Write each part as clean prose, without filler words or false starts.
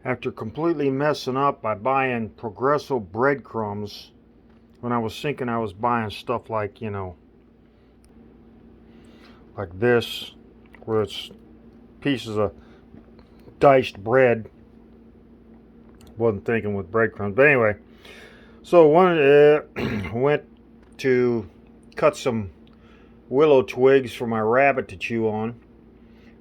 after completely messing up by buying Progresso breadcrumbs when I was thinking I was buying stuff like, like this, where it's pieces of diced bread. Wasn't thinking with breadcrumbs. But anyway, so went to cut some willow twigs for my rabbit to chew on.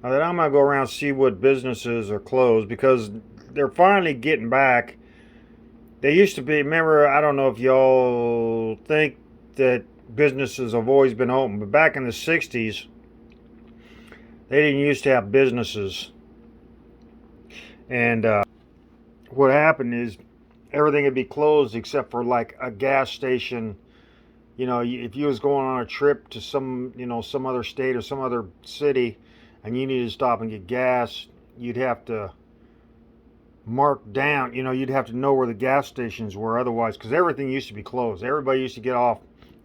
Now that I'm gonna go around and see what businesses are closed because they're finally getting back. They used to be. Remember, I don't know if y'all think that businesses have always been open, but back in the '60s, they didn't used to have businesses. And what happened is everything would be closed except for like a gas station. If you was going on a trip to some other state or some other city, and you needed to stop and get gas, you'd have to mark down. You'd have to know where the gas stations were otherwise, because everything used to be closed. Everybody used to get off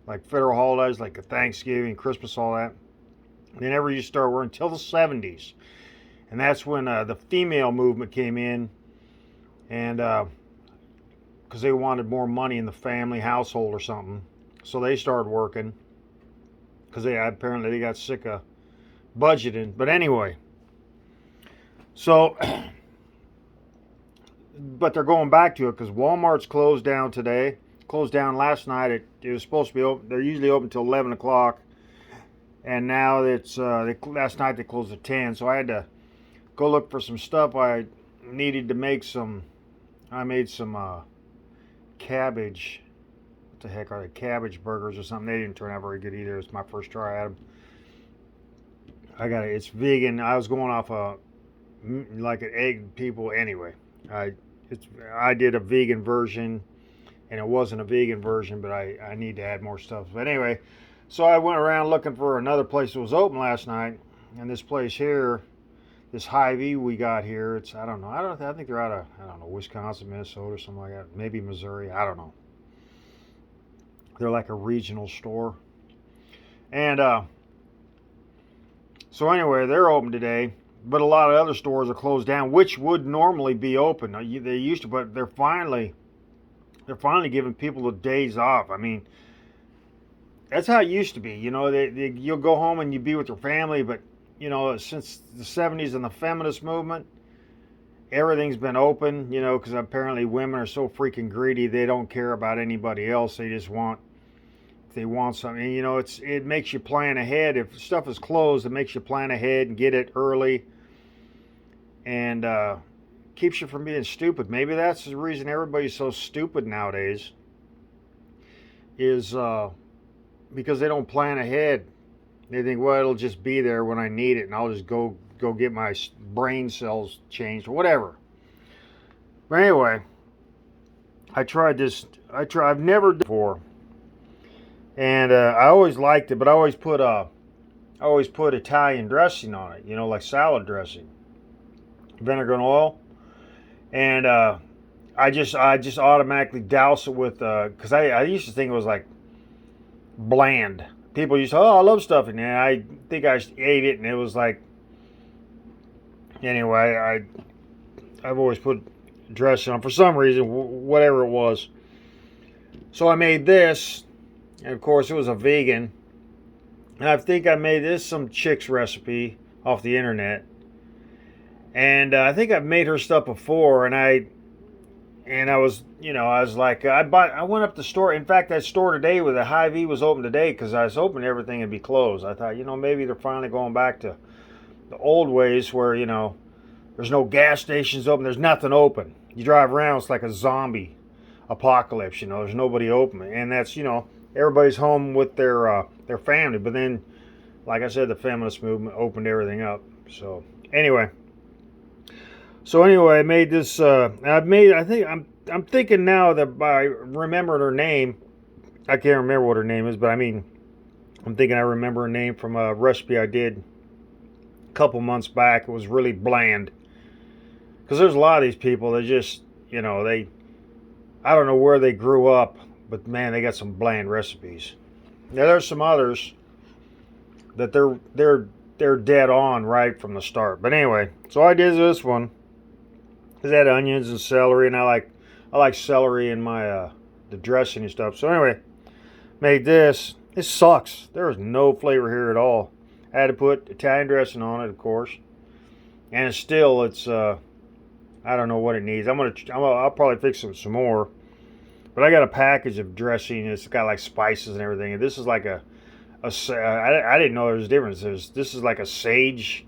like federal holidays, like Thanksgiving, Christmas, all that. They never used to start working until the '70s, and that's when the female movement came in, and because they wanted more money in the family household or something, so they started working because they got sick of budgeting. But anyway, so but they're going back to it because Walmart's closed down today. Closed down last night. It was supposed to be open. They're usually open until 11 o'clock, and now it's last night they closed at 10. So I had to go look for some stuff I needed to make some. I made some cabbage. What the heck are they? Cabbage burgers or something. They didn't turn out very good either. It's my first try at them. I got it. It's vegan. I was going off like an egg people anyway. I did a vegan version, and it wasn't a vegan version, but I need to add more stuff. But anyway, so I went around looking for another place that was open last night, and this place here, this Hy-Vee we got here, it's I don't know. I think they're out of Wisconsin, Minnesota, or something like that. Maybe Missouri. I don't know. They're like a regional store, and so anyway, they're open today. But a lot of other stores are closed down, which would normally be open. They used to, but they're finally giving people the days off. I mean, that's how it used to be. You'll go home and you be with your family, but since the '70s and the feminist movement, everything's been open. Because apparently women are so freaking greedy, they don't care about anybody else. They just want. If they want something, it makes you plan ahead. If stuff is closed, it makes you plan ahead and get it early. And keeps you from being stupid. Maybe that's the reason everybody's so stupid nowadays, is because they don't plan ahead. They think, well, it'll just be there when I need it, and I'll just go get my brain cells changed or whatever. But anyway, I tried this. I've never done it before, and I always liked it, but I always put Italian dressing on it. Like salad dressing. Vinegar and oil, and I just automatically douse it with because I used to think it was like bland. People used to, oh, I love stuffing, and I think I ate it, and it was like, anyway, I've always put dressing on for some reason, whatever it was. So I made this, and of course it was a vegan, and I think I made this some chick's recipe off the internet. And I think I've made her stuff before, and I was like, I went up to the store. In fact, that store today with the Hy-Vee was open today because I was hoping everything would be closed. I thought, maybe they're finally going back to the old ways where, there's no gas stations open. There's nothing open. You drive around, it's like a zombie apocalypse. There's nobody open. And that's, everybody's home with their family. But then, like I said, the feminist movement opened everything up. So anyway. I made this. I'm thinking now that by remembering her name, I can't remember what her name is, but I mean, I'm thinking I remember her name from a recipe I did a couple months back. It was really bland. Because there's a lot of these people that just, I don't know where they grew up, but man, they got some bland recipes. Now there's some others that they're dead on right from the start. But anyway, so I did this one. Cause it had onions and celery, and I like celery in my the dressing and stuff. So anyway, made this. It sucks. There is no flavor here at all. I had to put Italian dressing on it, of course, and it's I don't know what it needs. I'll probably fix it with some more. But I got a package of dressing. It's got like spices and everything. And this is like I didn't know there was a difference. This is like a sage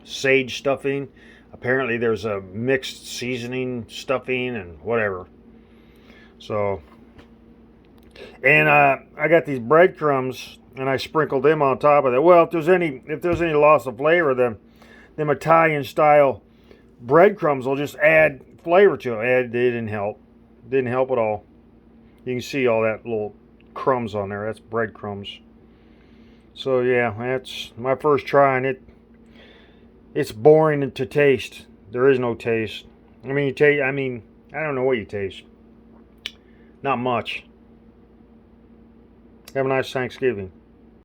stuffing. Apparently there's a mixed seasoning stuffing and whatever. So, and I got these breadcrumbs and I sprinkled them on top of it. Well, if there's any loss of flavor, then them Italian style breadcrumbs will just add flavor to it. And they didn't help. Didn't help at all. You can see all that little crumbs on there. That's breadcrumbs. So yeah, that's my first try, and it's boring to taste. There is no taste. I mean, I don't know what you taste. Not much. Have a nice Thanksgiving.